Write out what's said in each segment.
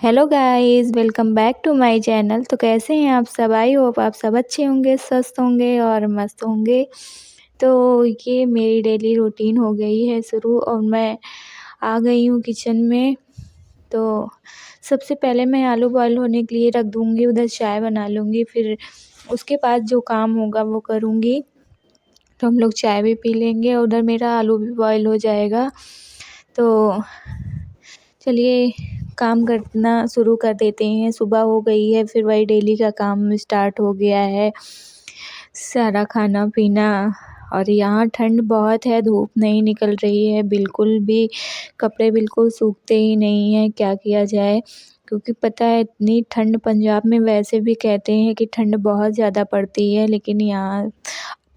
Hello guys, welcome back to my channel. तो कैसे हैं आप सब? आई होप आप सब अच्छे होंगे, स्वस्थ होंगे और मस्त होंगे। तो ये मेरी डेली रूटीन हो गई है शुरू और मैं आ गई हूँ किचन में। तो सबसे पहले मैं आलू बॉयल होने के लिए रख दूँगी, उधर चाय बना लूँगी, फिर उसके बाद जो काम होगा वो करूँगी। तो हम लोग चाय भी पी लेंगे और उधर मेरा आलू भी बॉयल हो जाएगा। तो चलिए काम करना शुरू कर देते हैं। सुबह हो गई है, फिर वही डेली का काम स्टार्ट हो गया है, सारा खाना पीना। और यहाँ ठंड बहुत है, धूप नहीं निकल रही है बिल्कुल भी, कपड़े बिल्कुल सूखते ही नहीं हैं। क्या किया जाए, क्योंकि पता है इतनी ठंड पंजाब में वैसे भी कहते हैं कि ठंड बहुत ज़्यादा पड़ती है, लेकिन यहाँ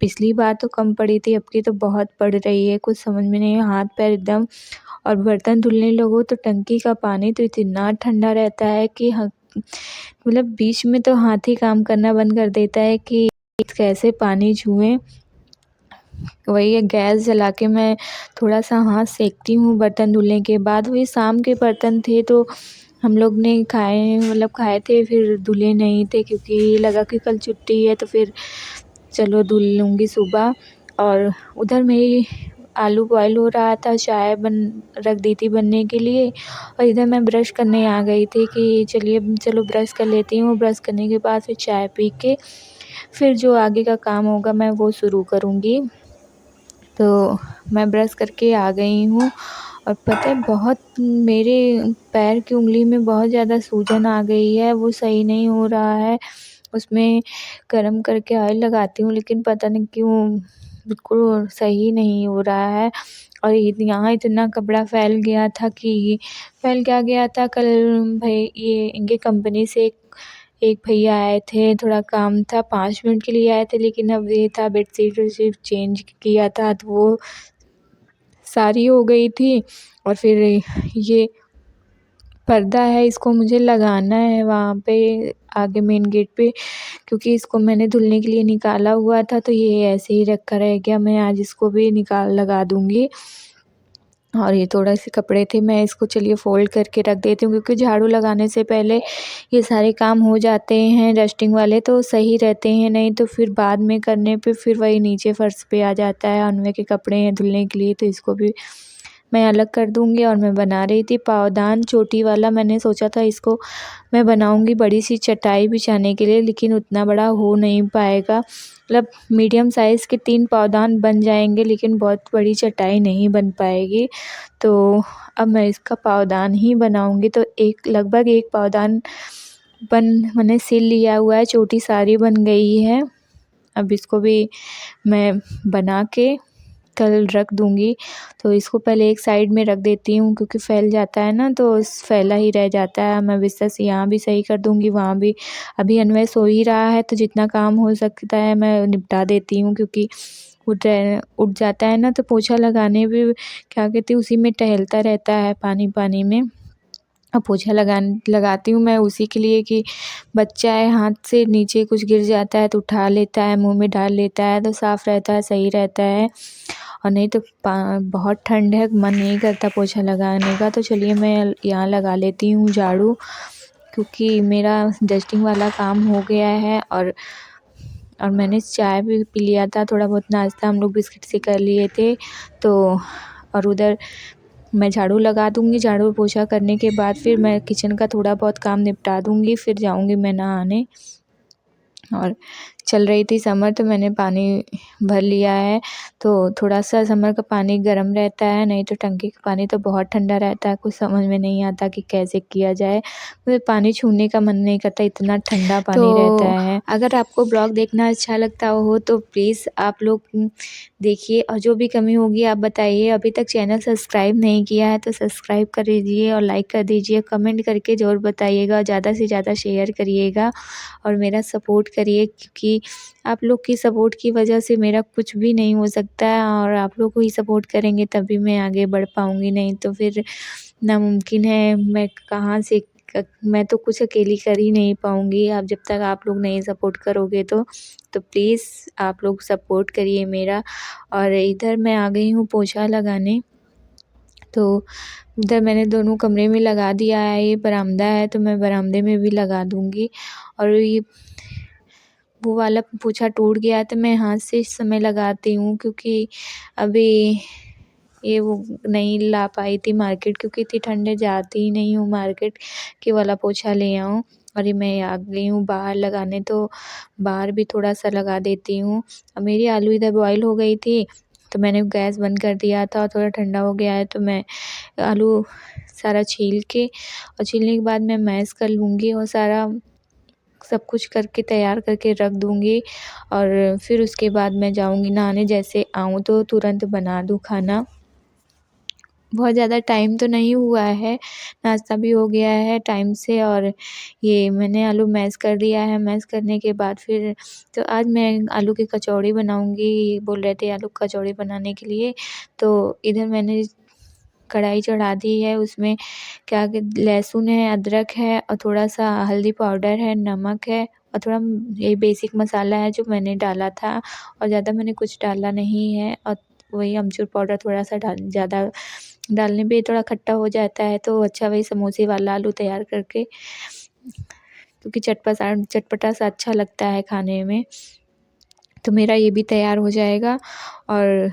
पिछली बार तो कम पड़ी थी, अब की तो बहुत पड़ रही है। कुछ समझ में नहीं, हाथ पैर एकदम। और बर्तन धुलने लगो तो टंकी का पानी तो इतना ठंडा रहता है कि मतलब बीच में तो हाथ ही काम करना बंद कर देता है कि कैसे पानी छुएं। वही है, गैस जला के मैं थोड़ा सा हाथ सेकती हूँ बर्तन धुलने के बाद। वही शाम के बर्तन थे तो हम लोग ने खाए थे, फिर धुले नहीं थे क्योंकि लगा कि कल छुट्टी है, तो फिर चलो धुल लूँगी सुबह। और उधर मेरी आलू बॉयल हो रहा था, चाय रख दी थी बनने के लिए, और इधर मैं ब्रश करने आ गई थी कि चलो ब्रश कर लेती हूँ। ब्रश करने के बाद फिर चाय पी के फिर जो आगे का काम होगा मैं वो शुरू करूँगी। तो मैं ब्रश करके आ गई हूँ और पता है बहुत मेरे पैर की उँगली में बहुत ज़्यादा सूजन आ गई है, वो सही नहीं हो रहा है। उसमें गरम करके ऑयल लगाती हूँ, लेकिन पता नहीं क्यों बिल्कुल सही नहीं हो रहा है। और यहाँ इतना कपड़ा फैल गया था कि फैल क्या गया था, कल भाई ये इनके कंपनी से एक भैया आए थे, थोड़ा काम था, 5 मिनट के लिए आए थे, लेकिन अब ये था बेडशीट वेडशीट चेंज किया था तो वो सारी हो गई थी। और फिर ये पर्दा है, इसको मुझे लगाना है वहाँ पे आगे मेन गेट पे, क्योंकि इसको मैंने धुलने के लिए निकाला हुआ था तो ये ऐसे ही रखा रह गया। मैं आज इसको भी लगा दूँगी। और ये थोड़ा से कपड़े थे, मैं इसको चलिए फ़ोल्ड करके रख देती हूँ, क्योंकि झाड़ू लगाने से पहले ये सारे काम हो जाते हैं डस्टिंग वाले तो सही रहते हैं, नहीं तो फिर बाद में करने पे फिर वही नीचे फ़र्श पे आ जाता है। उनमें के कपड़े हैं धुलने के लिए, तो इसको भी मैं अलग कर दूँगी। और मैं बना रही थी पावदान चोटी वाला, मैंने सोचा था इसको मैं बनाऊँगी बड़ी सी चटाई बिछाने के लिए, लेकिन उतना बड़ा हो नहीं पाएगा। मतलब मीडियम साइज़ के 3 पावदान बन जाएंगे, लेकिन बहुत बड़ी चटाई नहीं बन पाएगी। तो अब मैं इसका पावदान ही बनाऊँगी। तो लगभग एक पावदान मैंने सिल लिया हुआ है, चोटी सारी बन गई है। अब इसको भी मैं बना के कल रख दूँगी। तो इसको पहले एक साइड में रख देती हूँ, क्योंकि फैल जाता है ना तो फैला ही रह जाता है। मैं बिस्तर से यहाँ भी सही कर दूँगी, वहाँ भी। अभी अन्वय सो ही रहा है तो जितना काम हो सकता है मैं निपटा देती हूँ, क्योंकि उठ जाता है ना तो पोछा लगाने भी क्या कहती हूँ उसी में टहलता रहता है पानी में। अब पोछा लगाती हूँ मैं उसी के लिए कि बच्चा है, हाथ से नीचे कुछ गिर जाता है तो उठा लेता है, मुँह में डाल लेता है, तो साफ़ रहता है, सही रहता है। और नहीं तो बहुत ठंड है, मन नहीं करता पोछा लगाने का। तो चलिए मैं यहाँ लगा लेती हूँ झाड़ू, क्योंकि मेरा डस्टिंग वाला काम हो गया है। और मैंने चाय भी पी लिया था, थोड़ा बहुत नाश्ता हम लोग बिस्किट से कर लिए थे। तो और उधर मैं झाड़ू लगा दूँगी, झाड़ू पोछा करने के बाद फिर मैं किचन का थोड़ा बहुत काम निपटा दूँगी, फिर जाऊँगी मैं नहाने। और चल रही थी समर तो मैंने पानी भर लिया है, तो थोड़ा-सा समर का पानी गर्म रहता है, नहीं तो टंकी का पानी तो बहुत ठंडा रहता है। कुछ समझ में नहीं आता कि कैसे किया जाए। मुझे पानी छूने का मन नहीं करता, इतना ठंडा पानी रहता है। अगर आपको ब्लॉग देखना अच्छा लगता हो तो प्लीज़ आप लोग देखिए, और जो भी कमी होगी आप बताइए। अभी तक चैनल सब्सक्राइब नहीं किया है तो सब्सक्राइब कर दीजिए और लाइक कर दीजिए, कमेंट करके ज़रूर बताइएगा, ज़्यादा से ज़्यादा शेयर करिएगा और मेरा सपोर्ट करिए, क्योंकि आप लोग की सपोर्ट की वजह से मेरा कुछ भी नहीं हो सकता है। और आप लोग को ही सपोर्ट करेंगे तभी मैं आगे बढ़ पाऊँगी, नहीं तो फिर नामुमकिन है। मैं तो कुछ अकेली कर ही नहीं पाऊँगी, अब जब तक आप लोग नहीं सपोर्ट करोगे तो प्लीज़ आप लोग सपोर्ट करिए मेरा। और इधर मैं आ गई हूँ पोछा लगाने। तो उधर मैंने दोनों कमरे में लगा दिया है। ये बरामदा है तो मैं बरामदे में भी लगा दूँगी। और ये वो वाला पोछा टूट गया है तो मैं हाथ से इस समय लगाती हूँ, क्योंकि अभी ये वो नहीं ला पाई थी मार्केट, क्योंकि इतनी ठंड है जाती ही नहीं हूँ मार्केट कि वाला पोछा ले आऊँ। और ये मैं आ गई हूँ बाहर लगाने, तो बाहर भी थोड़ा-सा लगा देती हूँ। अब मेरी आलू इधर बॉयल हो गई थी तो मैंने गैस बंद कर दिया था और थोड़ा ठंडा हो गया है तो मैं आलू सारा छील के और छीलने के बाद मैं मैश कर लूँगी और सारा सब कुछ करके तैयार करके रख दूँगी। और फिर उसके बाद मैं जाऊँगी नहाने। जैसे आऊँ तो तुरंत बना दूँ खाना। बहुत ज़्यादा टाइम तो नहीं हुआ है, नाश्ता भी हो गया है टाइम से। और ये मैंने आलू मैश कर दिया है। मैश करने के बाद फिर तो आज मैं आलू की कचौड़ी बनाऊँगी। बोल रहे थे आलू कचौड़ी बनाने के लिए, तो इधर मैंने कढ़ाई चढ़ा दी है। उसमें क्या कि लहसुन है, अदरक है और थोड़ा-सा हल्दी पाउडर है, नमक है और थोड़ा ये बेसिक मसाला है जो मैंने डाला था और ज़्यादा मैंने कुछ डाला नहीं है। और वही अमचूर पाउडर थोड़ा-सा ज़्यादा डालने पे थोड़ा खट्टा हो जाता है तो अच्छा, वही समोसे वाला आलू तैयार करके, क्योंकि चटपटा सा अच्छा लगता है खाने में। तो मेरा ये भी तैयार हो जाएगा। और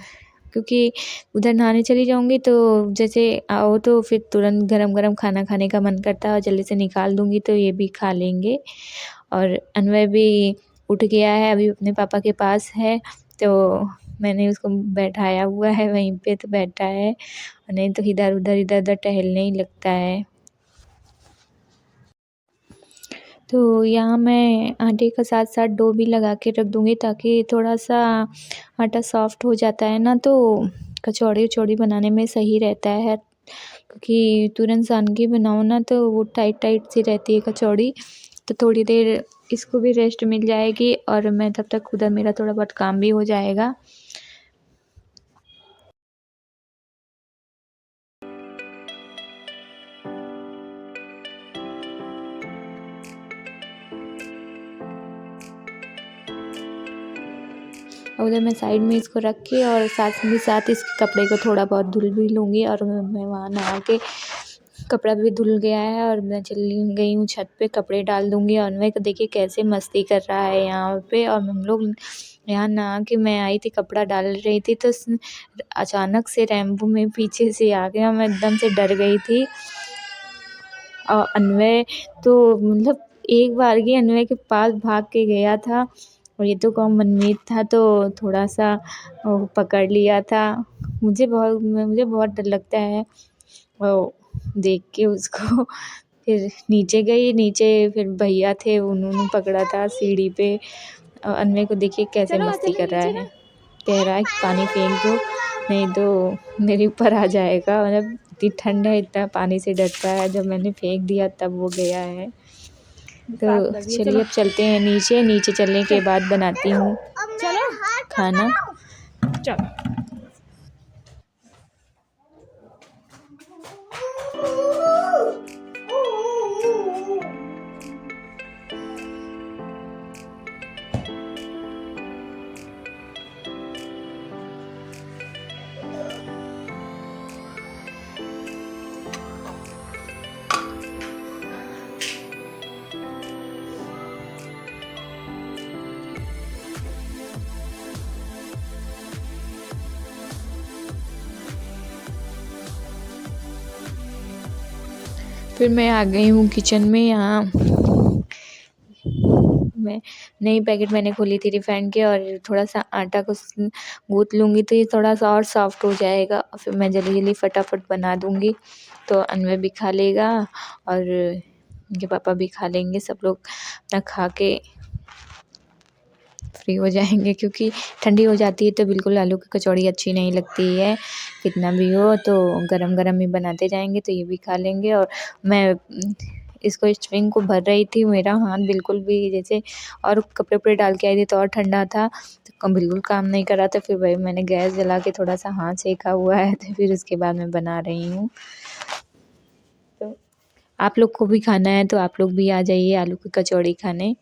क्योंकि उधर नहाने चली जाऊँगी तो जैसे आओ तो फिर तुरंत गरम-गरम खाना खाने का मन करता है और जल्दी से निकाल दूँगी तो ये भी खा लेंगे। और अन्वय भी उठ गया है, अभी अपने पापा के पास है, तो मैंने उसको बैठाया हुआ है वहीं पे तो बैठा है, नहीं तो इधर-उधर टहलने ही लगता है। तो यहाँ मैं आटे का साथ-साथ डो भी लगा के रख दूँगी ताकि थोड़ा-सा आटा सॉफ्ट हो जाता है ना, तो कचौड़ी-वचौड़ी बनाने में सही रहता है। क्योंकि तुरंत सान के बनाओ ना तो वो टाइट-टाइट सी रहती है कचौड़ी, तो थोड़ी देर इसको भी रेस्ट मिल जाएगी और मैं तब तक उधर मेरा थोड़ा बहुत काम भी हो जाएगा। और उधर मैं साइड में इसको रख के और साथ इस कपड़े को थोड़ा बहुत धुल भी लूँगी। और मैं वहाँ नहा के कपड़ा भी धुल गया है और मैं चली गई हूँ छत पे, कपड़े डाल दूँगी। और अन्वय को देखिए कैसे मस्ती कर रहा है यहाँ पे। और हम लोग यहाँ नहा के मैं आई थी कपड़ा डाल रही थी तो अचानक से रैम्बो में पीछे से आ गया, मैं एकदम से डर गई थी। और अन्वय तो मतलब एक बार ही अन्वय के पास भाग के गया था और ये तो कम मनमीत था तो थोड़ा-सा वो पकड़ लिया था। मुझे बहुत डर लगता है वो देख के उसको। फिर नीचे गई, नीचे फिर भैया थे उन्होंने पकड़ा था सीढ़ी पे। अन्वय को देखिए कैसे मस्ती कर रहा है। कह रहा है कि पानी फेंक दो, नहीं तो मेरे ऊपर आ जाएगा। मतलब इतनी ठंड है, इतना पानी से डरता है। जब मैंने फेंक दिया तब वो गया है। तो चलिए अब चलते हैं नीचे चलने के बाद बनाती हूँ खाना। चलो। फिर मैं आ गई हूँ किचन में। यहाँ मैं नई पैकेट मैंने खोली थी रिफाइंड की और थोड़ा-सा आटा को गूँथ लूँगी तो ये थोड़ा-सा और सॉफ्ट हो जाएगा और फिर मैं जल्दी-जल्दी फटाफट बना दूँगी। तो अन्वय भी खा लेगा और उनके पापा भी खा लेंगे। सब लोग अपना खा के फ्री हो जाएँगे, क्योंकि ठंडी हो जाती है तो बिल्कुल आलू की कचौड़ी अच्छी नहीं लगती है। कितना भी हो तो गरम-गरम ही बनाते जाएँगे तो ये भी खा लेंगे। और मैं इसको स्टरिंग को भर रही थी, मेरा हाथ बिल्कुल भी जैसे और कपड़े-वपड़े डाल के आई थी तो और ठंडा था, तो बिल्कुल काम नहीं कर रहा था। फिर वही मैंने गैस जला के थोड़ा-सा हाथ सेका हुआ है तो फिर उसके बाद मैं बना रही हूँ। तो आप लोग को भी खाना है तो आप लोग भी आ जाइए आलू की कचौड़ी खाने।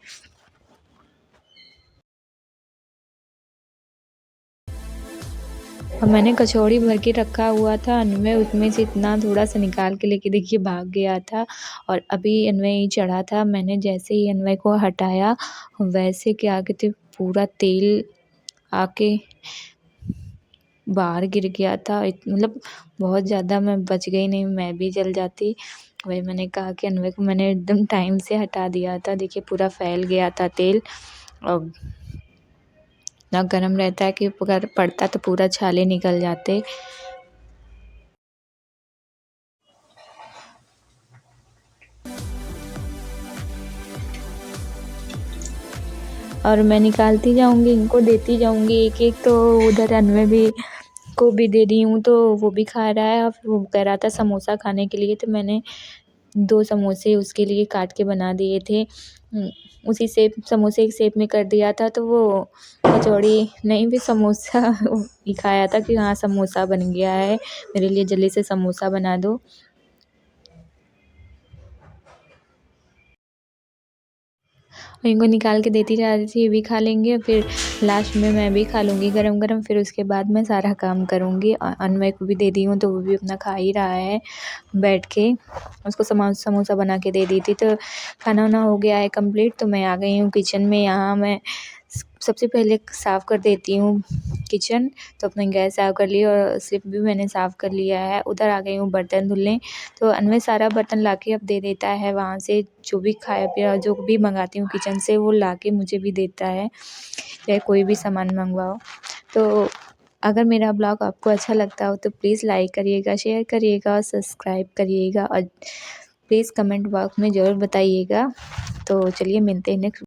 और मैंने कचौड़ी भर के रखा हुआ था अनवे, उसमें से इतना थोड़ा सा निकाल के लेके देखिए भाग गया था और अभी अनवे ही चढ़ा था। मैंने जैसे ही अनवे को हटाया वैसे क्या कहते पूरा तेल आके बाहर गिर गया था। मतलब बहुत ज़्यादा मैं बच गई, नहीं मैं भी जल जाती। वही मैंने कहा कि अनवे को मैंने एकदम टाइम से हटा दिया था। देखिए पूरा फैल गया था तेल और इतना गर्म रहता है कि अगर पड़ता तो पूरा छाले निकल जाते। और मैं निकालती जाऊँगी, इनको देती जाऊँगी एक-एक। तो उधर अनवे भी को भी दे रही हूँ तो वो भी खा रहा है। और वो कह रहा था समोसा खाने के लिए, तो मैंने 2 समोसे उसके लिए काट के बना दिए थे। उसी शेप समोसे की शेप में कर दिया था, तो वो कचौड़ी नहीं भी समोसा ही खाया था कि हाँ समोसा बन गया है, मेरे लिए जल्दी से समोसा बना दो। और इनको निकाल के देती जा रही थी, ये भी खा लेंगे, फिर लास्ट में मैं भी खा लूँगी गरम-गरम। फिर उसके बाद मैं सारा काम करूँगी। अनवय को भी दे दी हूँ तो वो भी अपना खा ही रहा है बैठ के। उसको समोसा बना के दे दी थी। तो खाना-वाना हो गया है कंप्लीट, तो मैं आ गई हूँ किचन में। यहाँ मैं सबसे पहले साफ़ कर देती हूँ किचन। तो अपने गैस साफ़ कर ली और सिंक भी मैंने साफ़ कर लिया है। उधर आ गई हूँ बर्तन धुलने। तो अनवय सारा बर्तन लाके अब दे देता है वहाँ से, जो भी खाया पिया जो भी मंगाती हूँ किचन से वो लाके मुझे भी देता है, चाहे कोई भी सामान मंगवाओ। तो अगर मेरा ब्लॉग आपको अच्छा लगता हो तो प्लीज़ लाइक करिएगा, शेयर करिएगा और सब्सक्राइब करिएगा और प्लीज़ कमेंट बॉक्स में ज़रूर बताइएगा। तो चलिए मिलते हैं नेक्स्ट